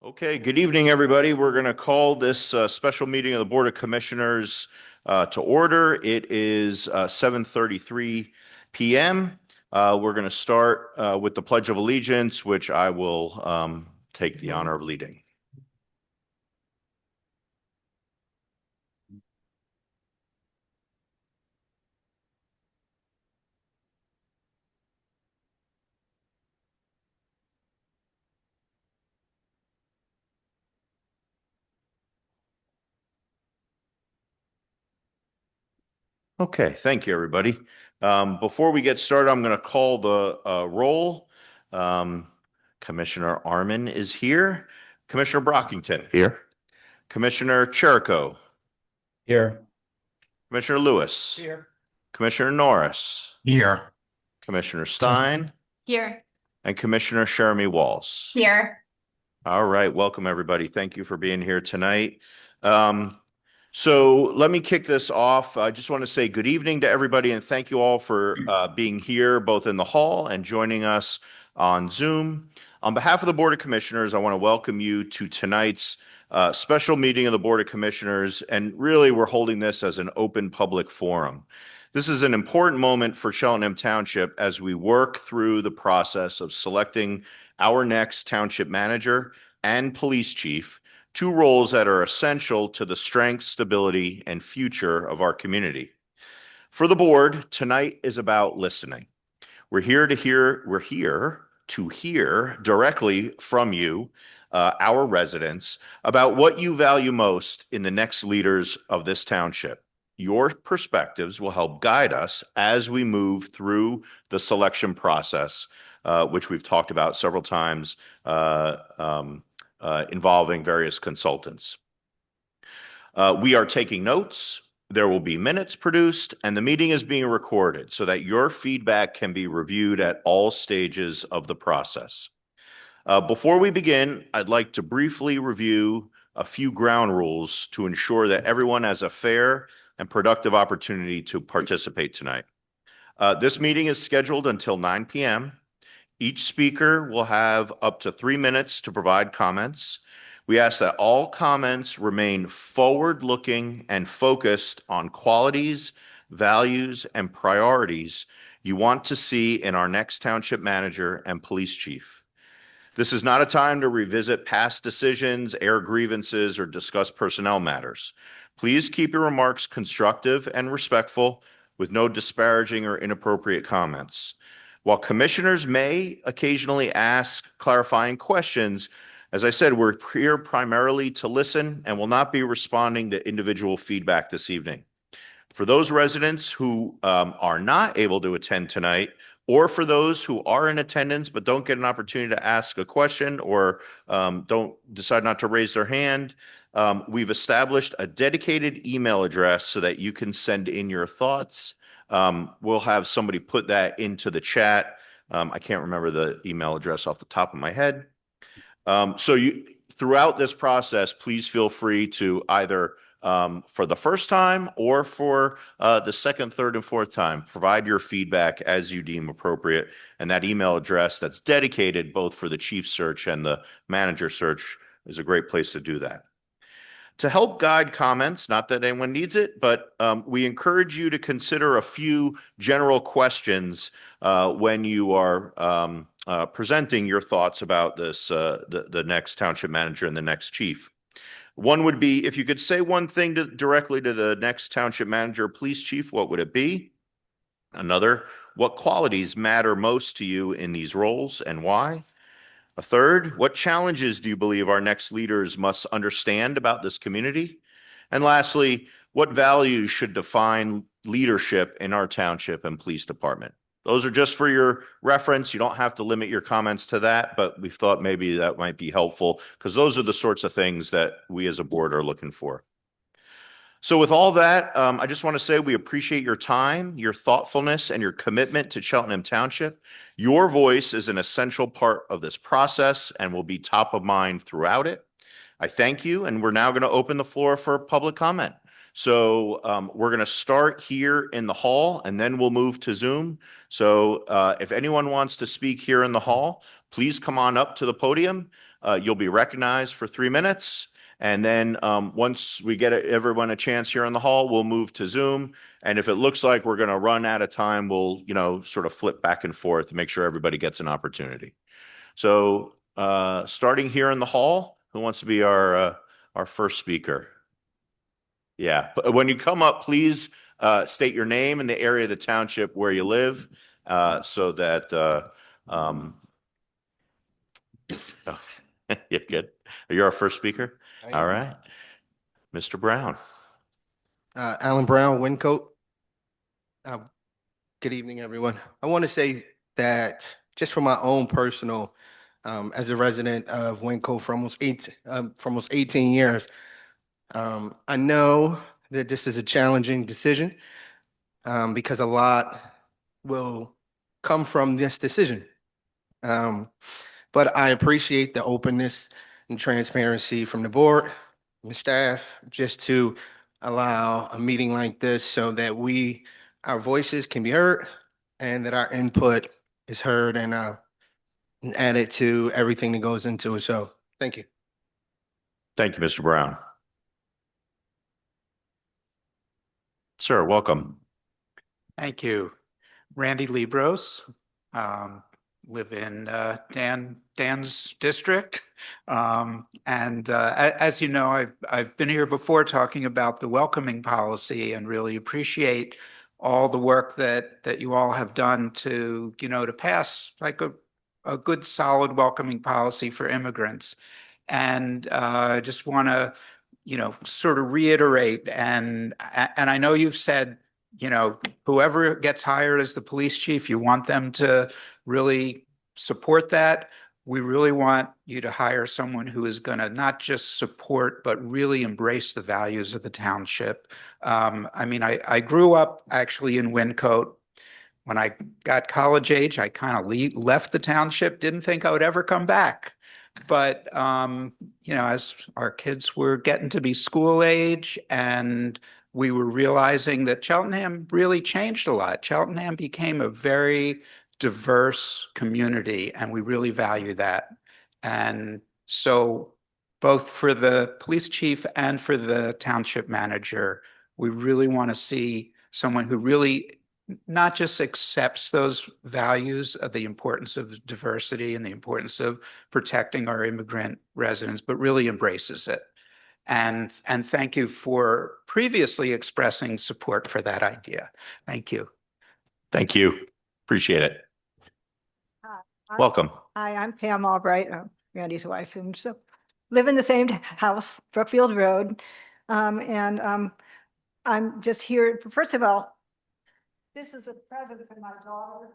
Okay, good evening, everybody. We're going to call this special meeting of the Board of Commissioners to order. It is 7:33 p.m. We're going to start with the Pledge of Allegiance, which I will take the honor of leading. Okay, thank you, everybody. Before we get started, I'm going to call the roll. Commissioner Arman is here. Commissioner Brockington. Here. Commissioner Cherico. Here. Commissioner Lewis. Here. Commissioner Norris. Here. Commissioner Stein. Here. And Commissioner Jeremy Walls. Here. All right, welcome everybody. Thank you for being here tonight. So let me kick this off. I just want to say good evening to everybody and thank you all for being here both in the hall and joining us on Zoom. On behalf of the Board of Commissioners, I want to welcome you to tonight's special meeting of the Board of Commissioners, and really we're holding this as an open public forum. This is an important moment for Cheltenham Township as we work through the process of selecting our next township manager and police chief, two roles that are essential to the strength, stability, and future of our community. For the board, tonight is about listening. We're here to hear directly from you, our residents, about what you value most in the next leaders of this township. Your perspectives will help guide us as we move through the selection process, which we've talked about several times, involving various consultants. We are taking notes. There will be minutes produced, and the meeting is being recorded so that your feedback can be reviewed at all stages of the process. Before we begin, I'd like to briefly review a few ground rules to ensure that everyone has a fair and productive opportunity to participate tonight. This meeting is scheduled until 9 p.m. Each speaker will have up to 3 minutes to provide comments. We ask that all comments remain forward-looking and focused on qualities, values, and priorities you want to see in our next township manager and police chief. This is not a time to revisit past decisions, air grievances, or discuss personnel matters. Please keep your remarks constructive and respectful with no disparaging or inappropriate comments. While commissioners may occasionally ask clarifying questions, as I said, we're here primarily to listen and will not be responding to individual feedback this evening. For those residents who are not able to attend tonight, or for those who are in attendance but don't get an opportunity to ask a question or don't decide not to raise their hand, we've established a dedicated email address so that you can send in your thoughts. We'll have somebody put that into the chat. I can't remember the email address off the top of my head. Throughout this process, please feel free to either for the first time or for the second, third, and fourth time, provide your feedback as you deem appropriate. And that email address that's dedicated both for the chief search and the manager search is a great place to do that. To help guide comments, not that anyone needs it, but we encourage you to consider a few general questions when you are presenting your thoughts about this, the next township manager and the next chief. One would be, if you could say one thing directly to the next township manager or police chief, what would it be? Another, what qualities matter most to you in these roles and why? A third, what challenges do you believe our next leaders must understand about this community? And lastly, what values should define leadership in our township and police department? Those are just for your reference. You don't have to limit your comments to that, but we thought maybe that might be helpful because those are the sorts of things that we as a board are looking for. So with all that, I just want to say we appreciate your time, your thoughtfulness, and your commitment to Cheltenham Township. Your voice is an essential part of this process and will be top of mind throughout it. I thank you, and we're now going to open the floor for public comment. So we're going to start here in the hall, and then we'll move to Zoom. So if anyone wants to speak here in the hall, please come on up to the podium. You'll be recognized for 3 minutes. And then once we get everyone a chance here in the hall, we'll move to Zoom. And if it looks like we're going to run out of time, we'll, sort of flip back and forth to make sure everybody gets an opportunity. So starting here in the hall, who wants to be our first speaker? Yeah, but when you come up, please state your name and the area of the township where you live, so that oh, yeah, good. You're our first speaker. All right, Mr. Brown. Alan Brown, Wincoat. Good evening, everyone. I want to say that just from my own personal, as a resident of Wincoat for almost 18 years, I know that this is a challenging decision because a lot will come from this decision. But I appreciate the openness and transparency from the board and the staff just to allow a meeting like this so that our voices can be heard and that our input is heard and added to everything that goes into it. So thank you. Thank you, Mr. Brown. Sir, welcome. Thank you. Randy Libros, live in Dan's district. As you know, I've been here before talking about the welcoming policy and really appreciate all the work that you all have done to pass like a good solid welcoming policy for immigrants. And I just want to sort of reiterate, and I know you've said, whoever gets hired as the police chief, you want them to really support that. We really want you to hire someone who is going to not just support, but really embrace the values of the township. I mean, I grew up actually in Wincoat. When I got college age, I kind of left the township, didn't think I would ever come back. But, as our kids were getting to be school age and we were realizing that Cheltenham really changed a lot. Cheltenham became a very diverse community, and we really value that. And so both for the police chief and for the township manager, we really want to see someone who really not just accepts those values of the importance of diversity and the importance of protecting our immigrant residents, but really embraces it. And thank you for previously expressing support for that idea. Thank you. Thank you. Appreciate it. Welcome. Hi, I'm Pam Albright, Randy's wife, and so live in the same house, Brookfield Road. I'm just here, first of all, this is a present for my daughter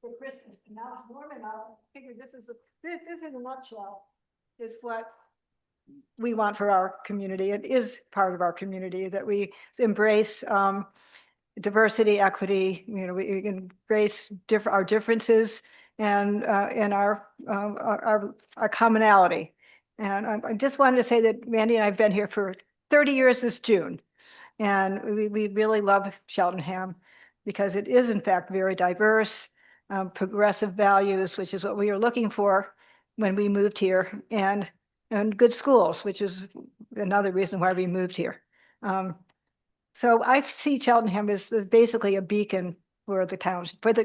for Christmas. Now it's warm enough. I figured this in a nutshell is what we want for our community. It is part of our community that we embrace diversity, equity. We embrace our differences and our commonality. And I just wanted to say that Randy and I have been here for 30 years this June, and we really love Cheltenham because it is in fact very diverse, progressive values, which is what we were looking for when we moved here, and good schools, which is another reason why we moved here. So I see Cheltenham as basically a beacon for the town, for the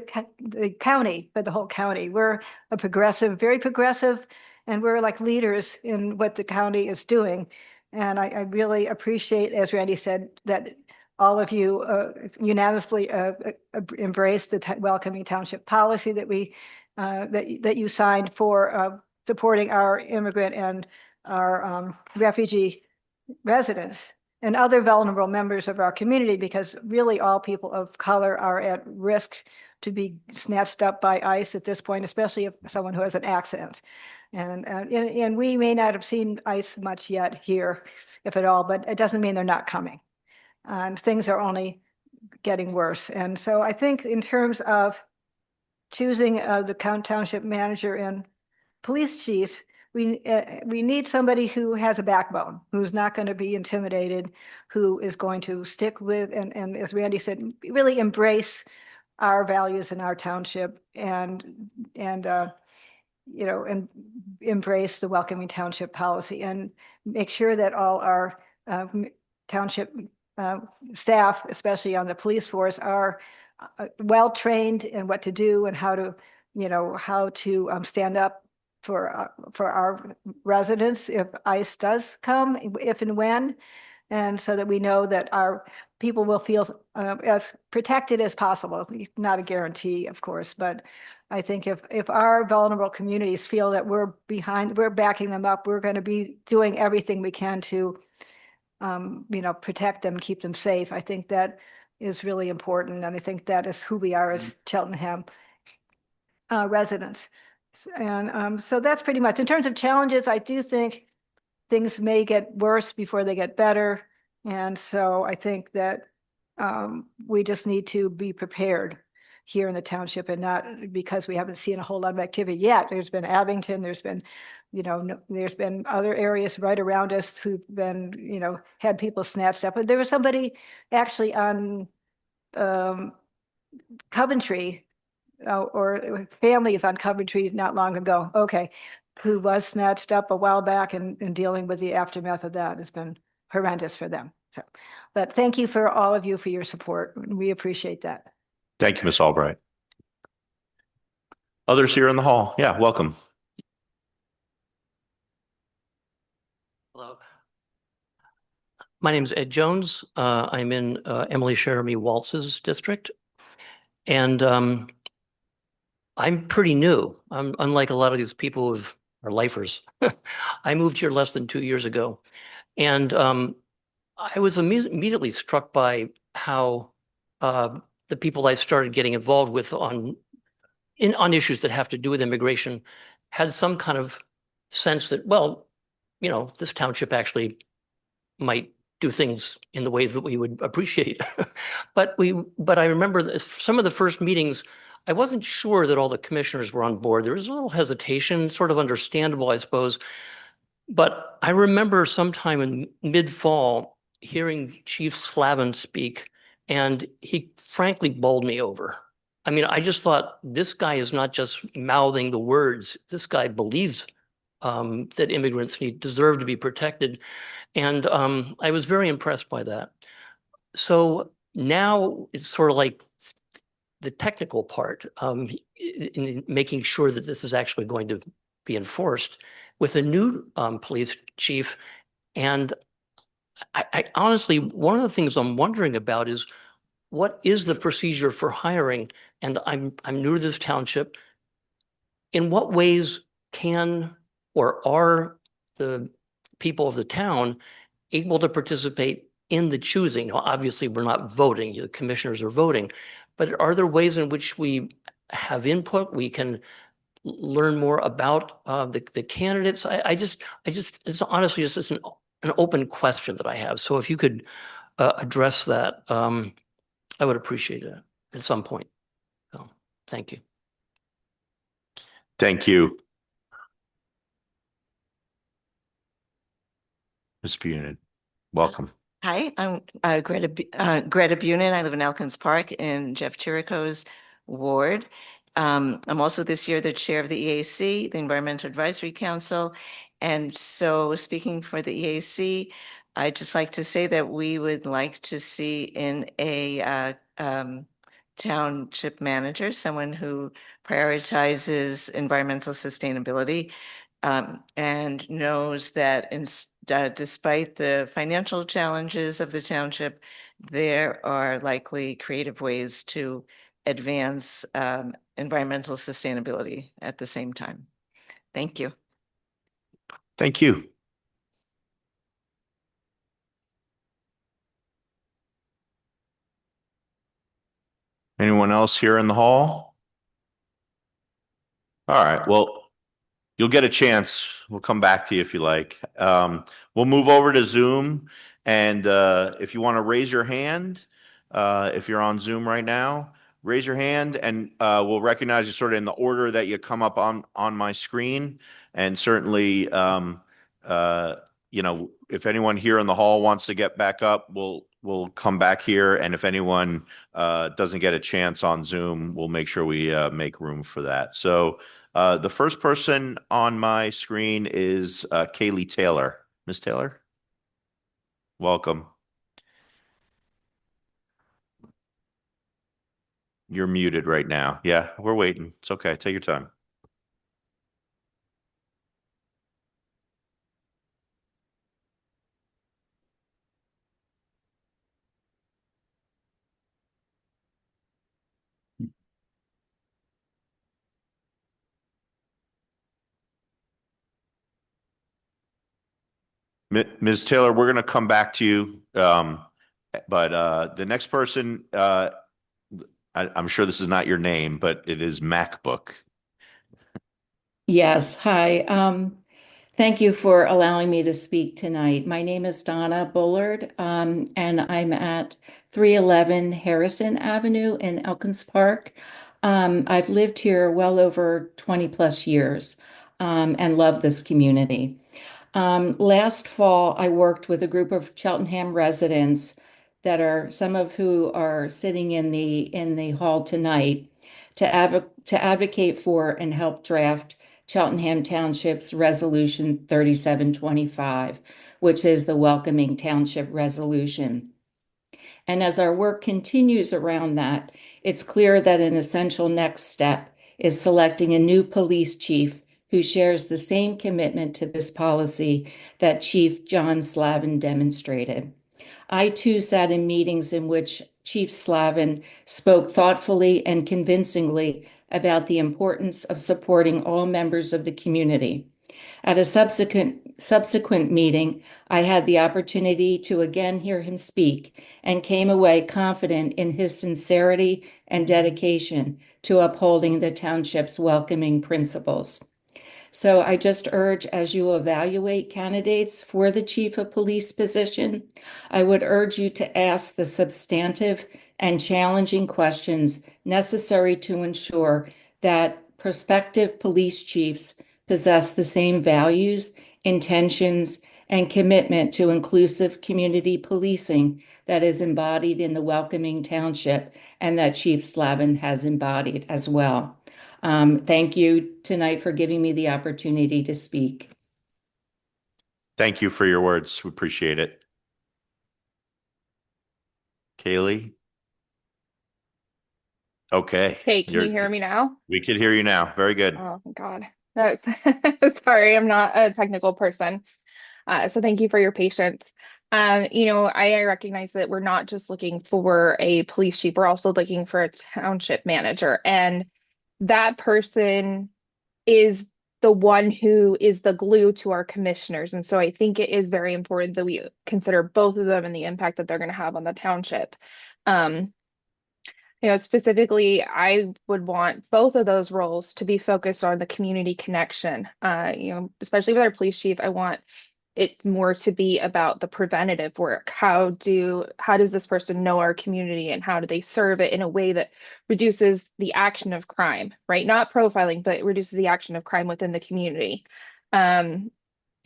county, for the whole county. We're a progressive, very progressive, and we're like leaders in what the county is doing. And I really appreciate, as Randy said, that all of you unanimously embrace the welcoming township policy that we that you signed for supporting our immigrant and our refugee residents and other vulnerable members of our community, because really all people of color are at risk to be snatched up by ICE at this point, especially if someone who has an accent. And we may not have seen ICE much yet here, if at all, but it doesn't mean they're not coming. And things are only getting worse. And so I think in terms of choosing the township manager and police chief, we need somebody who has a backbone, who's not going to be intimidated, who is going to stick with, and as Randy said, really embrace our values in our township and and embrace the welcoming township policy and make sure that all our township staff, especially on the police force, are well-trained in what to do and how to, stand up for our residents if ICE does come, if and when. And so that we know that our people will feel as protected as possible. Not a guarantee, of course, but I think if our vulnerable communities feel that we're backing them up, we're going to be doing everything we can to, protect them, keep them safe. I think that is really important. And I think that is who we are as Cheltenham residents. And so that's pretty much. In terms of challenges, I do think things may get worse before they get better. And so I think that we just need to be prepared here in the township, and not because we haven't seen a whole lot of activity yet. There's been Abington, there's been, there's been other areas right around us who've been, had people snatched up. But there was somebody actually on Coventry, or families on Coventry not long ago. Okay. Who was snatched up a while back, and dealing with the aftermath of that has been horrendous for them. So, but thank you for all of you for your support. We appreciate that. Thank you, Ms. Albright. Others here in the hall? Yeah, welcome. Hello. My name is Ed Jones. I'm in Emily Jeremy Waltz's district. And I'm pretty new. I'm unlike a lot of these people who are lifers. I moved here less than 2 years ago. And I was immediately struck by how the people I started getting involved with on issues that have to do with immigration had some kind of sense that, well, this township actually might do things in the way that we would appreciate. But I remember that some of the first meetings, I wasn't sure that all the commissioners were on board. There was a little hesitation, sort of understandable, I suppose. But I remember sometime in mid-fall hearing Chief Slavin speak, and he frankly bowled me over. I mean, I just thought, this guy is not just mouthing the words. This guy believes that immigrants deserve to be protected. And I was very impressed by that. So now it's sort of like the technical part, in making sure that this is actually going to be enforced with a new police chief. And I honestly, one of the things I'm wondering about is, what is the procedure for hiring? And I'm new to this township. In what ways can or are the people of the town able to participate in the choosing? Now, obviously, we're not voting, the commissioners are voting, but are there ways in which we have input? We can learn more about the candidates. It's honestly just an open question that I have. So if you could address that, I would appreciate it at some point. So, thank you. Thank you. Ms. Bunin, welcome. Hi, I'm Greta Bunin. I live in Elkins Park in Jeff Chirico's ward. I'm also this year the chair of the EAC, the Environmental Advisory Council. And so speaking for the EAC, I'd just like to say that we would like to see in a township manager, someone who prioritizes environmental sustainability, and knows that despite the financial challenges of the township, there are likely creative ways to advance environmental sustainability at the same time. Thank you. Thank you. Anyone else here in the hall? All right, well, you'll get a chance. We'll come back to you if you like. We'll move over to Zoom. And if you want to raise your hand, if you're on Zoom right now, raise your hand and we'll recognize you sort of in the order that you come up on my screen. And certainly, if anyone here in the hall wants to get back up, we'll we'll come back here, and if anyone doesn't get a chance on Zoom, we'll make sure we make room for that. So the first person on my screen is Kaylee Taylor. Ms. Taylor, welcome. You're muted right now. Yeah, we're waiting. It's okay. Take your time. Ms. Taylor, we're going to come back to you. But the next person, I'm sure this is not your name, but it is MacBook. Yes, hi. Thank you for allowing me to speak tonight. My name is Donna Bullard, and I'm at 311 Harrison Avenue in Elkins Park. I've lived here well over 20 plus years, and love this community. Last fall, I worked with a group of Cheltenham residents that are some of who are sitting in the hall tonight to advocate for and help draft Cheltenham Township's Resolution 3725, which is the Welcoming Township Resolution. And as our work continues around that, it's clear that an essential next step is selecting a new police chief who shares the same commitment to this policy that Chief John Slavin demonstrated. I too sat in meetings in which Chief Slavin spoke thoughtfully and convincingly about the importance of supporting all members of the community. At a subsequent meeting, I had the opportunity to again hear him speak and came away confident in his sincerity and dedication to upholding the township's welcoming principles. So I just urge, as you evaluate candidates for the chief of police position, I would urge you to ask the substantive and challenging questions necessary to ensure that prospective police chiefs possess the same values, intentions, and commitment to inclusive community policing that is embodied in the Welcoming Township and that Chief Slavin has embodied as well. Thank you tonight for giving me the opportunity to speak. Thank you for your words. We appreciate it. Kaylee? Okay. Hey, can you hear me now? We can hear you now. Very good. Oh, God. That's sorry, I'm not a technical person. So thank you for your patience. I recognize that we're not just looking for a police chief, we're also looking for a township manager. And that person is the one who is the glue to our commissioners. And so I think it is very important that we consider both of them and the impact that they're going to have on the township. Um, Specifically, I would want both of those roles to be focused on the community connection. Especially with our police chief, I want it more to be about the preventative work. How does this person know our community and how do they serve it in a way that reduces the action of crime, right? Not profiling, but it reduces the action of crime within the community. Um,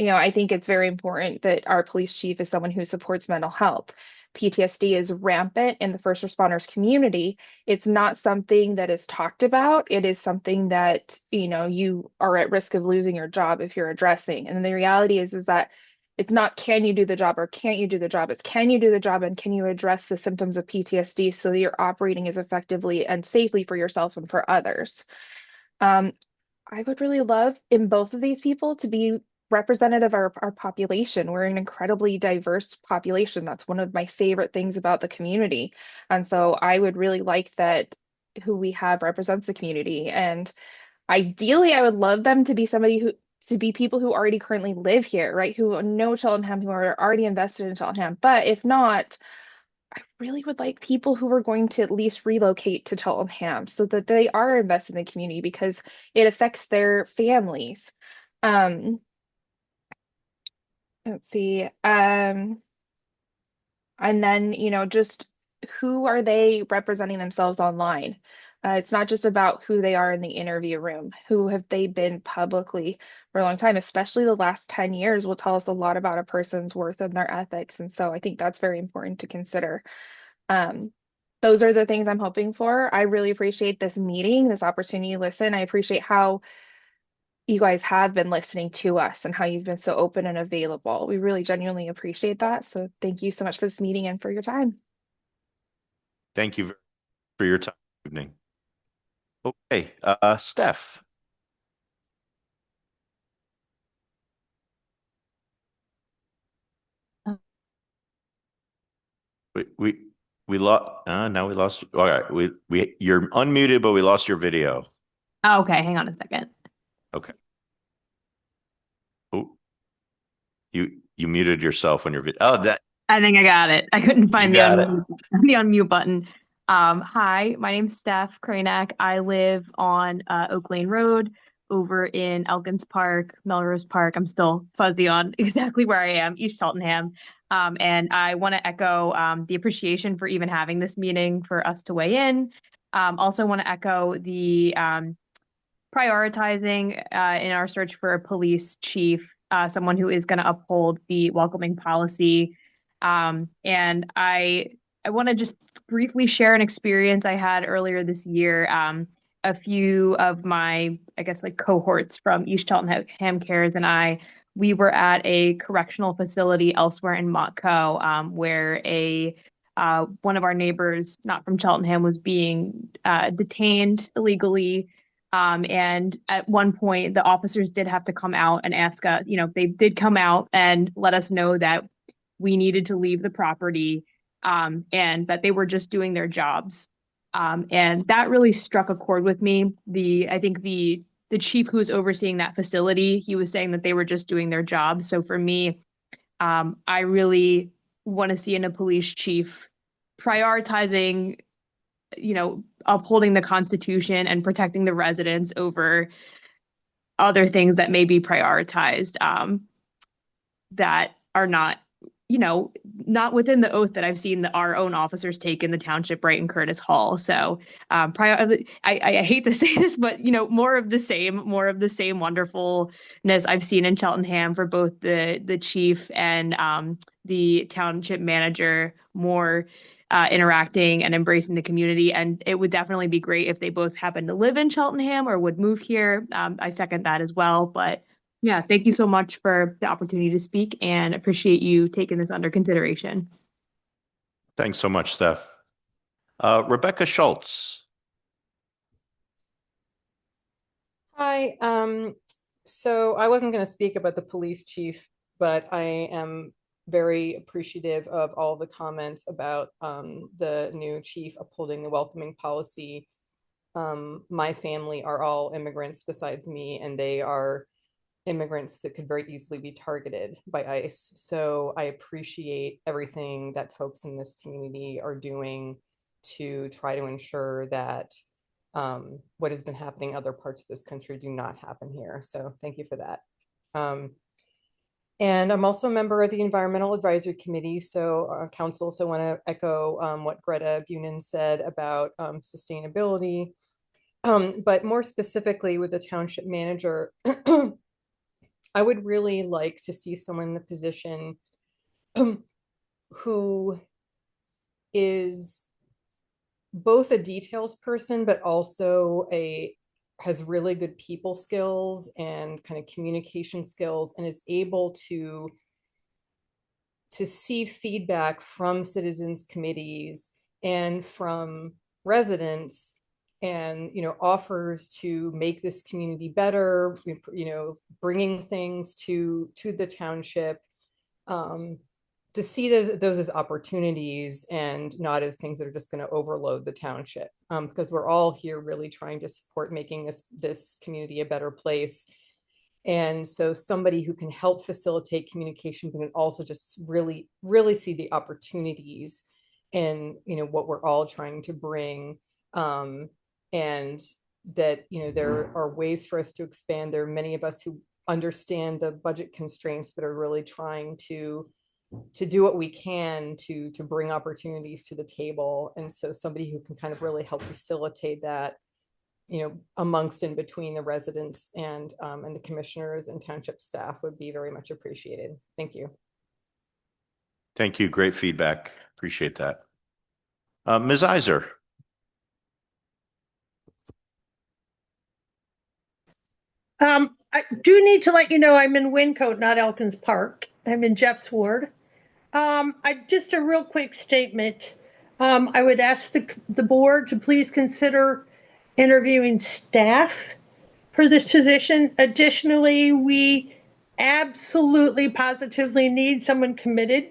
I think it's very important that our police chief is someone who supports mental health. PTSD is rampant in the first responders community. It's not something that is talked about. It is something that, you are at risk of losing your job if you're addressing. And the reality is that it's not can you do the job or can't you do the job? It's can you do the job and can you address the symptoms of PTSD so that you're operating as effectively and safely for yourself and for others. I would really love in both of these people to be representative of our population. We're an incredibly diverse population. That's one of my favorite things about the community. And so I would really like that who we have represents the community. And ideally, I would love them to be people who already currently live here, right? Who know Cheltenham, who are already invested in Cheltenham. But if not, I really would like people who are going to at least relocate to Cheltenham so that they are invested in the community because it affects their families. Um, let's see. And then, just who are they representing themselves online? It's not just about who they are in the interview room. Who have they been publicly for a long time, especially the last 10 years will tell us a lot about a person's worth and their ethics. And so I think that's very important to consider. Um, those are the things I'm hoping for. I really appreciate this meeting, this opportunity to listen. I appreciate how you guys have been listening to us and how you've been so open and available. We really genuinely appreciate that. So thank you so much for this meeting and for your time. Thank you for your time this evening. Okay, Steph. We lost. Now we lost. All right, you're unmuted, but we lost your video. Okay, hang on a second. Okay. Oh, you muted yourself when your video. Oh, that. I think I got it. I couldn't find You got it. the unmute button. Hi, my name's Steph Kranak. I live on Oak Lane Road over in Elkins Park, Melrose Park. I'm still fuzzy on exactly where I am, East Cheltenham. And I want to echo the appreciation for even having this meeting for us to weigh in. Also want to echo the prioritizing in our search for a police chief, someone who is going to uphold the welcoming policy. And I want to just briefly share an experience I had earlier this year. A few of my, I guess, like cohorts from East Cheltenham Cares and we were at a correctional facility elsewhere in Montco, where one of our neighbors, not from Cheltenham, was being detained illegally. And at one point, the officers did have to come out and ask us, they did come out and let us know that we needed to leave the property, and that they were just doing their jobs. And that really struck a chord with me. I think the chief who was overseeing that facility, he was saying that they were just doing their jobs. So for me, I really want to see in a police chief prioritizing, upholding the Constitution and protecting the residents over other things that may be prioritized, that are not, not within the oath that I've seen our own officers take in the township, right in Curtis Hall. So I hate to say this, but more of the same wonderfulness I've seen in Cheltenham for both the chief and the township manager, more interacting and embracing the community. And it would definitely be great if they both happen to live in Cheltenham or would move here. I second that as well. But yeah, thank you so much for the opportunity to speak and appreciate you taking this under consideration. Thanks so much, Steph. Rebecca Schultz. Hi. So I wasn't going to speak about the police chief, but I am very appreciative of all the comments about the new chief upholding the welcoming policy. My family are all immigrants besides me, and they are immigrants that could very easily be targeted by ICE. So I appreciate everything that folks in this community are doing to try to ensure that what has been happening in other parts of this country do not happen here. So thank you for that. And I'm also a member of the Environmental Advisory Committee, so council. So I want to echo what Greta Bunin said about sustainability, but more specifically with the township manager. I would really like to see someone in the position who is both a details person, but also has really good people skills and kind of communication skills, and is able to see feedback from citizens committees and from residents, and offers to make this community better, bringing things to the township, to see those as opportunities and not as things that are just going to overload the township, because we're all here really trying to support making this community a better place. And so somebody who can help facilitate communication, but can also just really, really see the opportunities and what we're all trying to bring, and that there are ways for us to expand. There are many of us who understand the budget constraints, but are really trying to to do what we can to bring opportunities to the table. And so somebody who can kind of really help facilitate that, amongst and between the residents and the commissioners and township staff would be very much appreciated. Thank you. Thank you. Great feedback. Appreciate that. Ms. Iser. I do need to let you know I'm in Wyncote, not Elkins Park. I'm in Jeff's ward. Just a real quick statement. I would ask the board to please consider interviewing staff for this position. Additionally, we absolutely positively need someone committed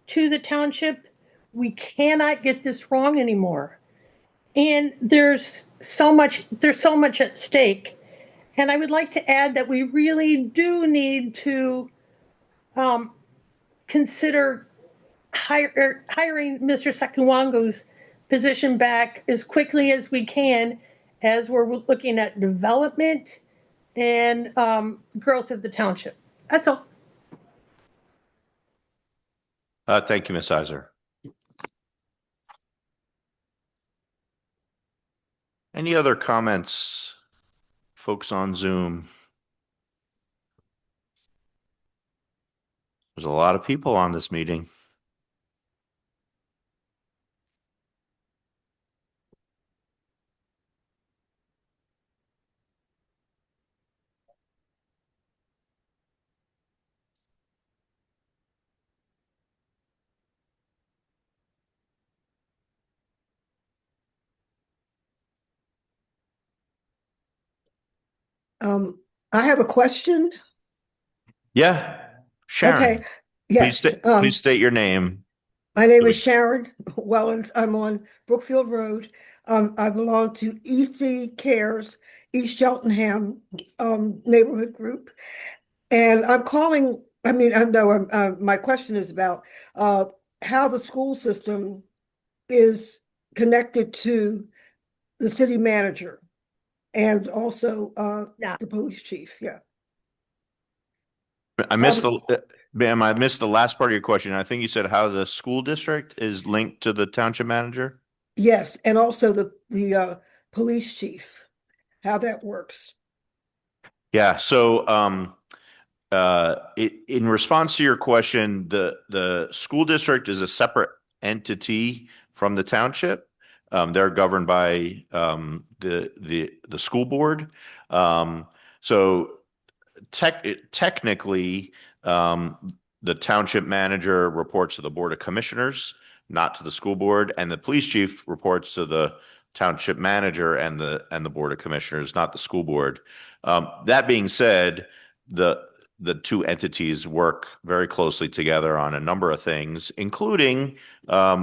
to the township. We cannot get this wrong anymore. And there's so much at stake. And I would like to add that we really do need to consider hiring Mr. Sakuwangu's position back as quickly as we can, as we're looking at development and growth of the township. That's all. Thank you, Ms. Iser. Any other comments, folks on Zoom? There's a lot of people on this meeting. I have a question. Yeah, Sharon. Okay. Yes. Please state your name. My name is Sharon Wellens. I'm on Brookfield Road. I belong to EC Cares, East Cheltenham neighborhood group. And I'm calling, I know my question is about how the school system is connected to the city manager and also the police chief. Yeah. I missed ma'am, I missed the last part of your question. I think you said how the school district is linked to the township manager. Yes, and also the police chief, how that works. Yeah. So, in response to your question, the school district is a separate entity from the township. They're governed by the school board. So technically, the township manager reports to the board of commissioners, not to the school board, and the police chief reports to the township manager and the board of commissioners, not the school board. That being said, the two entities work very closely together on a number of things, including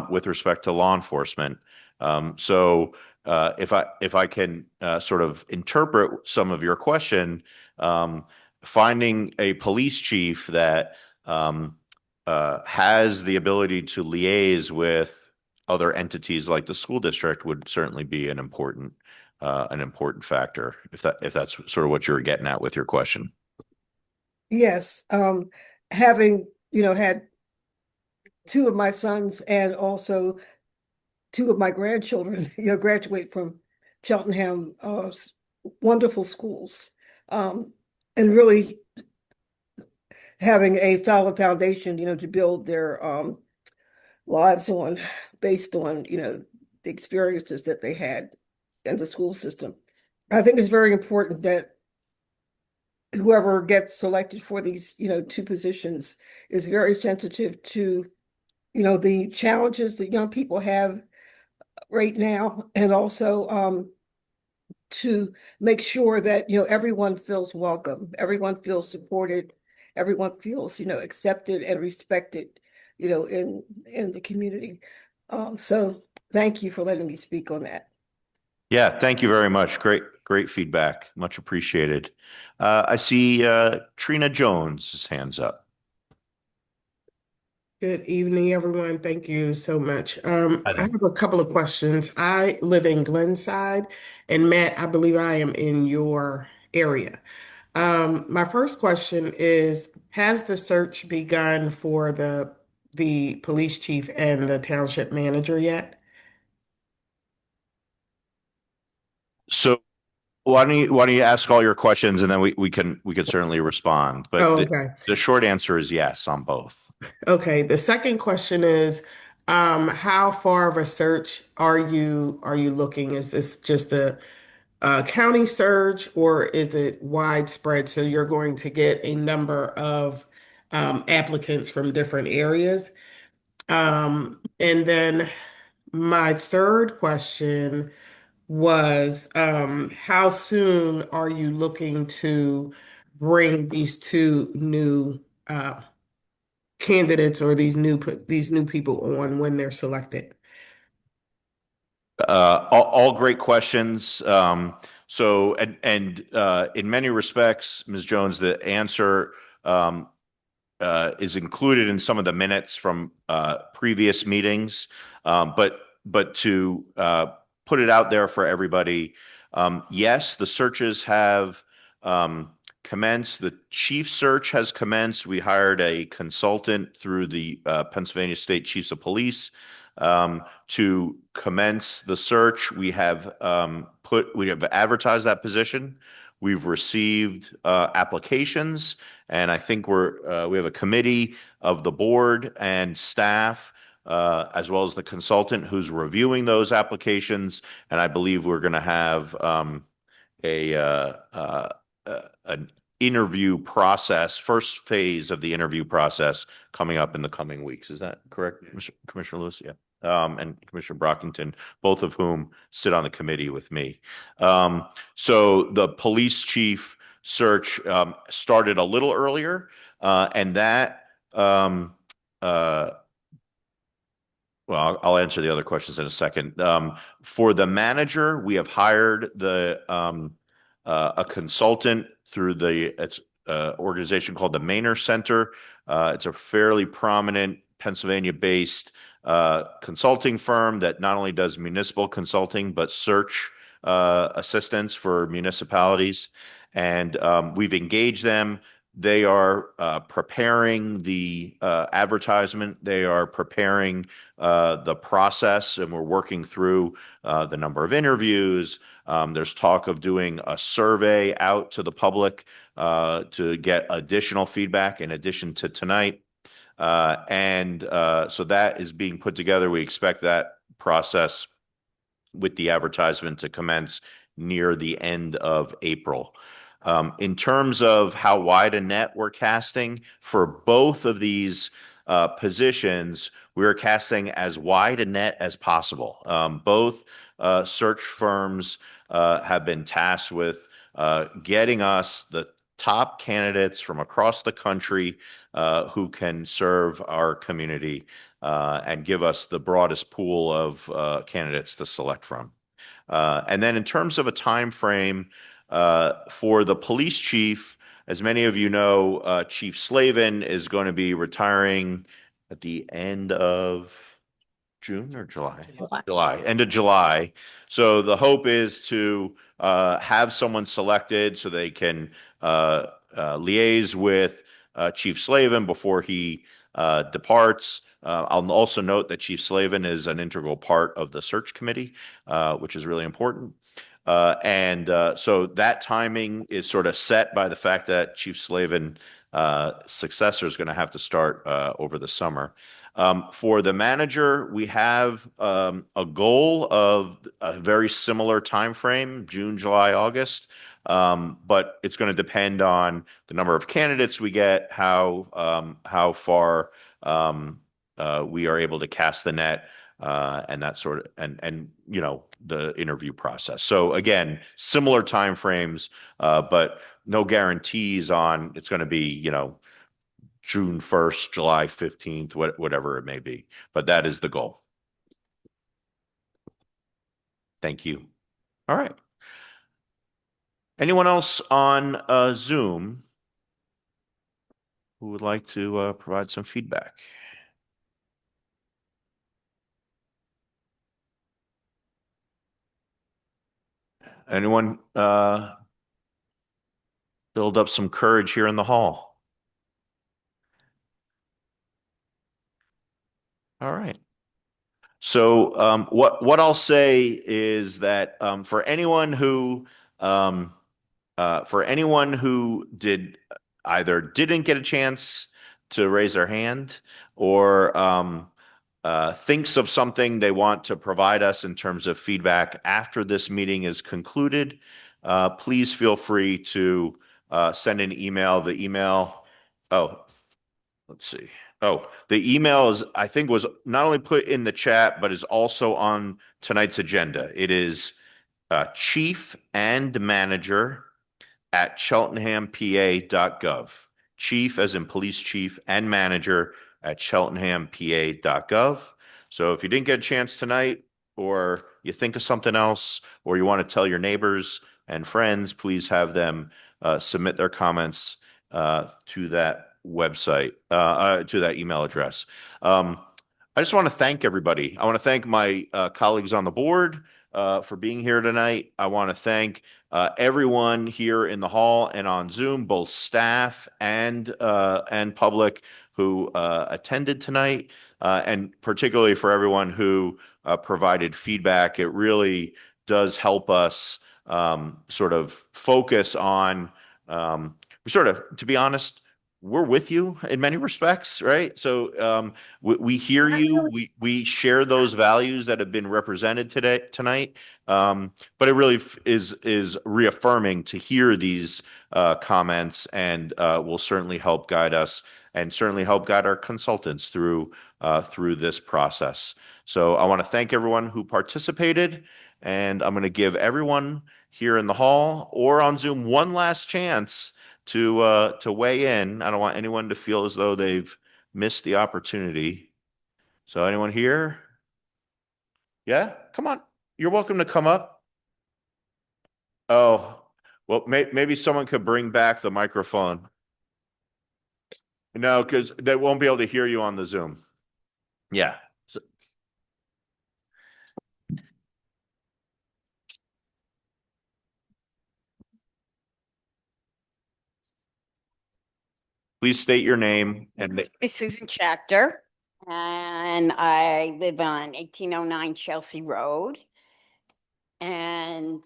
with respect to law enforcement. So if I can sort of interpret some of your question, finding a police chief that has the ability to liaise with other entities like the school district would certainly be an important factor, if that's sort of what you're getting at with your question. Yes, having had two of my sons and also two of my grandchildren graduate from Cheltenham wonderful schools, and really having a solid foundation to build their lives on, based on the experiences that they had in the school system. I think it's very important that whoever gets selected for these two positions is very sensitive to the challenges that young people have right now, and also to make sure that everyone feels welcome, everyone feels supported, everyone feels accepted and respected in the community. So thank you for letting me speak on that. Yeah, thank you very much. Great feedback. Much appreciated. I see Trina Jones' hands up. Good evening, everyone. Thank you so much. I have a couple of questions. I live in Glenside, and Matt, I believe I am in your area. My first question is, has the search begun for the the police chief and the township manager yet? So why don't you ask all your questions and then we can certainly respond. But Oh, the, okay. the short answer is yes on both. Okay. The second question is, how far of a search are you looking? Is this just a county search or is it widespread? So you're going to get a number of applicants from different areas. And then my third question was, how soon are you looking to bring these two new candidates or these new people on when they're selected? All great questions. So in many respects, Ms. Jones, the answer um, is included in some of the minutes from previous meetings. But to put it out there for everybody, yes, the searches have commenced. The chief search has commenced. We hired a consultant through the Pennsylvania State Chiefs of Police to commence the search. We have advertised that position. We've received applications, and I think we have a committee of the board and staff, as well as the consultant who's reviewing those applications. And I believe we're going to have a an interview process, first phase of the interview process coming up in the coming weeks. Is that correct, Commissioner Lewis? Yeah. And Commissioner Brockington, both of whom sit on the committee with me. So the police chief search started a little earlier, and that well, I'll answer the other questions in a second. For the manager, we have hired a consultant through it's organization called the Maynor Center. It's a fairly prominent Pennsylvania-based consulting firm that not only does municipal consulting but search assistance for municipalities. And we've engaged them. They are preparing the advertisement. They are preparing the process, and we're working through the number of interviews. There's talk of doing a survey out to the public to get additional feedback in addition to tonight. So that is being put together. We expect that process with the advertisement to commence near the end of April. In terms of how wide a net we're casting for both of these positions, we're casting as wide a net as possible. Both search firms have been tasked with getting us the top candidates from across the country who can serve our community and give us the broadest pool of candidates to select from. And then in terms of a time frame for the police chief, as many of you know, Chief Slavin is going to be retiring at the end of June or July? End of July. So the hope is to have someone selected so they can liaise with Chief Slavin before he departs. I'll also note that Chief Slavin is an integral part of the search committee, which is really important. So that timing is sort of set by the fact that Chief Slavin successor is going to have to start over the summer. For the manager, we have a goal of a very similar time frame, June, July, August. But it's going to depend on the number of candidates we get, how far we are able to cast the net, and that sort of and the interview process. So again, similar timeframes, but no guarantees on it's going to be June 1st, July 15th, whatever it may be. But that is the goal. Thank you. All right. Anyone else on Zoom who would like to provide some feedback? Anyone build up some courage here in the hall? All right. So what I'll say is that for anyone who either didn't get a chance to raise their hand or thinks of something they want to provide us in terms of feedback after this meeting is concluded, please feel free to send an email. The email, oh, let's see. Oh, the email I think was not only put in the chat, but is also on tonight's agenda. It is chief and manager at cheltenhampa.gov. Chief as in police chief and manager at cheltenhampa.gov. So if you didn't get a chance tonight, or you think of something else, or you want to tell your neighbors and friends, please have them submit their comments to that website, to that email address. I just want to thank everybody. I want to thank my colleagues on the board for being here tonight. I want to thank everyone here in the hall and on Zoom, both staff and public who attended tonight, and particularly for everyone who provided feedback. It really does help us sort of focus on, to be honest, we're with you in many respects, right? So we hear you. We share those values that have been represented tonight. But it really is reaffirming to hear these comments, and will certainly help guide us and certainly help guide our consultants through this process. So I want to thank everyone who participated, and I'm going to give everyone here in the hall or on Zoom one last chance to weigh in. I don't want anyone to feel as though they've missed the opportunity. So anyone here? Yeah, come on. You're welcome to come up. Oh, well, maybe someone could bring back the microphone. No, because they won't be able to hear you on the Zoom. Yeah. Please state your name and Susan Schachter, and I live on 1809 Chelsea Road. And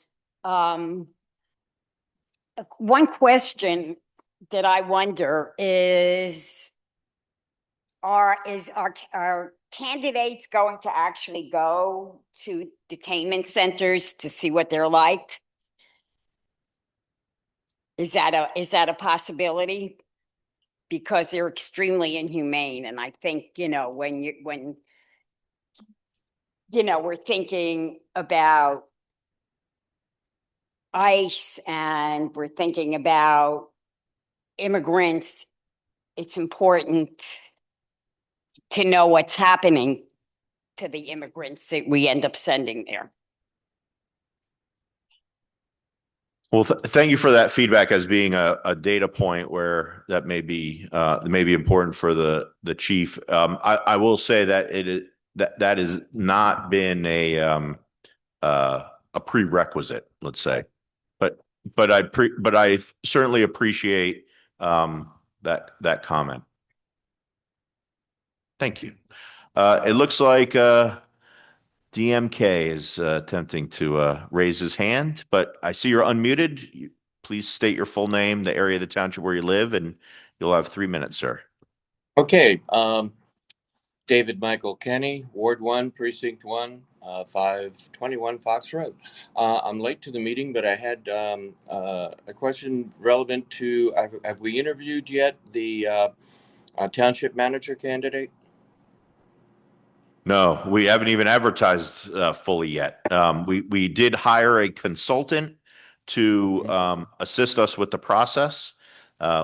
one question that I wonder is our candidates going to actually go to detainment centers to see what they're like? Is that a possibility? Because they're extremely inhumane. And I think, when we're thinking about ICE and we're thinking about immigrants, it's important to know what's happening to the immigrants that we end up sending there. Well, thank you for that feedback as being a data point where that may be important for the chief. I will say that that has not been a prerequisite, let's say, but I certainly appreciate that comment. Thank you. It looks like DMK is attempting to raise his hand, but I see you're unmuted. Please state your full name, the area of the township where you live, and you'll have 3 minutes, sir. Okay. David Michael Kenny, Ward 1, Precinct 1, 521 Fox Road. I'm late to the meeting, but I had a question relevant to, have we interviewed yet the township manager candidate? No, we haven't even advertised fully yet. We did hire a consultant to assist us with the process,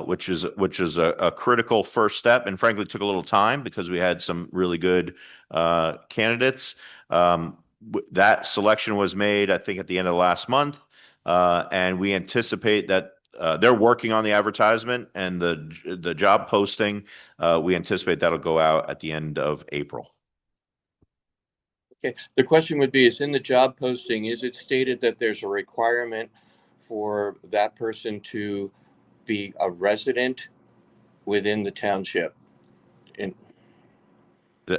which is a critical first step, and frankly took a little time because we had some really good candidates. That selection was made, I think, at the end of last month, and we anticipate that they're working on the advertisement and the job posting. We anticipate that'll go out at the end of April. Okay. The question would be, is in the job posting, is it stated that there's a requirement for that person to be a resident within the township?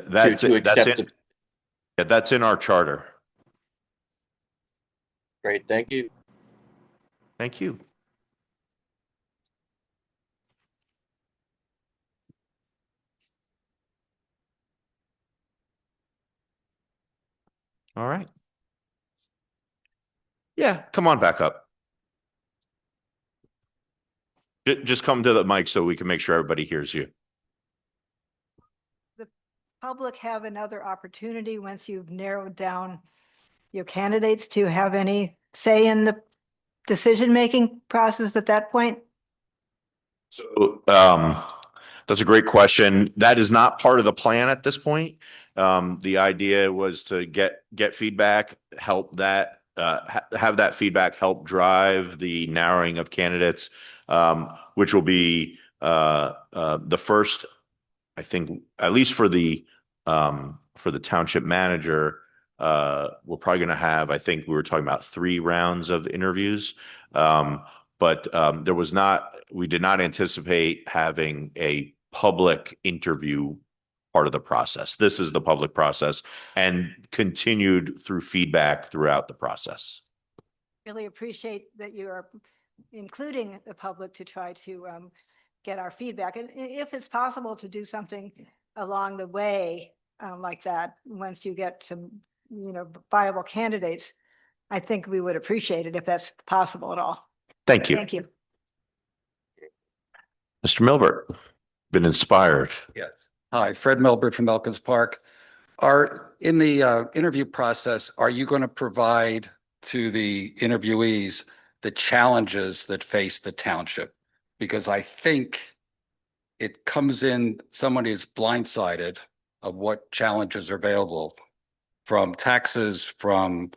That's to it. That's accept it. the, Yeah, that's in our charter. great, thank you. Thank you. All right. Yeah, come on back up. Just come to the mic so we can make sure everybody hears you. The public have another opportunity once you've narrowed down your candidates to have any say in the decision-making process at that point? So, that's a great question. That is not part of the plan at this point. The idea was to get feedback, help that, have that feedback help drive the narrowing of candidates, which will be the first, I think, at least for the township manager. We're probably going to have, I think we were talking about 3 rounds of interviews. But we did not anticipate having a public interview part of the process. This is the public process and continued through feedback throughout the process. Really appreciate that you are including the public to try to get our feedback. And if it's possible to do something along the way like that, once you get some, viable candidates, I think we would appreciate it if that's possible at all. Thank you. Thank you. Mr. Milbert, been inspired. Yes. Hi, Fred Milbert from Elkins Park. In the interview process, are you going to provide to the interviewees the challenges that face the township? Because I think it comes in, somebody is blindsided of what challenges are available, from taxes, from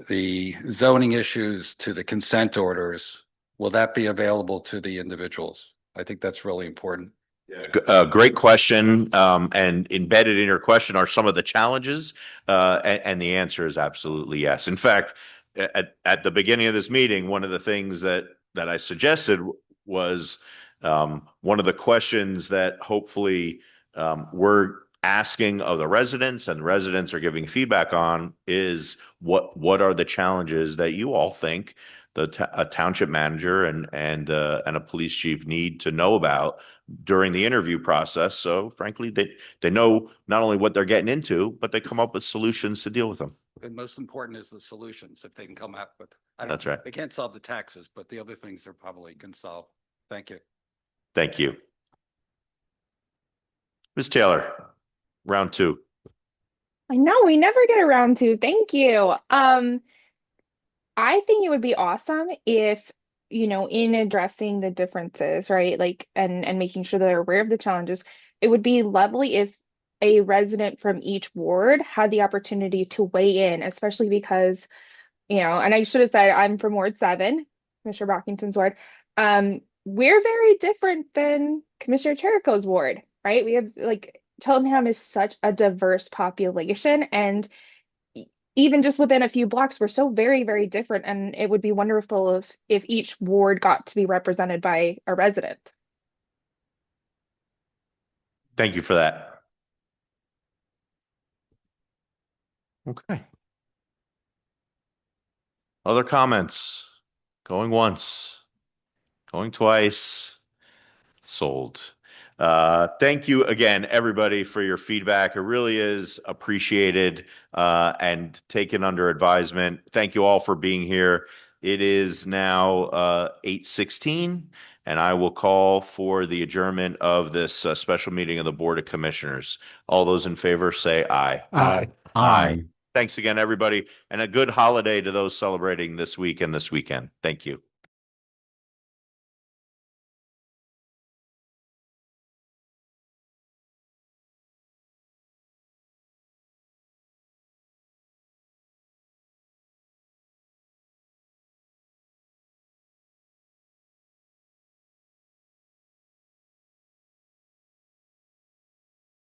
the zoning issues to the consent orders. Will that be available to the individuals? I think that's really important. Great question. And embedded in your question are some of the challenges. And the answer is absolutely yes. In fact, at the beginning of this meeting, one of the things that I suggested was one of the questions that hopefully we're asking of the residents and the residents are giving feedback on is what are the challenges that you all think a township manager and a police chief need to know about during the interview process. So frankly, they know not only what they're getting into, but they come up with solutions to deal with them. And most important is the solutions, if they can come up with. That's right. They can't solve the taxes, but the other things they probably can solve. Thank you. Thank you. Ms. Taylor, round 2. I know we never get around to. Thank you. I think it would be awesome if, in addressing the differences, right? Like, and making sure that they're aware of the challenges, it would be lovely if a resident from each ward had the opportunity to weigh in, especially because, and I should have said I'm from Ward 7, Commissioner Brockington's ward. We're very different than Commissioner Cherico's ward, right? We have Cheltenham is such a diverse population, and even just within a few blocks, we're so very, very different. And it would be wonderful if each ward got to be represented by a resident. Thank you for that. Okay. Other comments? Going once, going twice, sold. Thank you again, everybody, for your feedback. It really is appreciated and taken under advisement. Thank you all for being here. It is now 8:16, and I will call for the adjournment of this special meeting of the Board of Commissioners. All those in favor say aye. Aye. Aye. Thanks again, everybody, and a good holiday to those celebrating this week and this weekend. Thank you.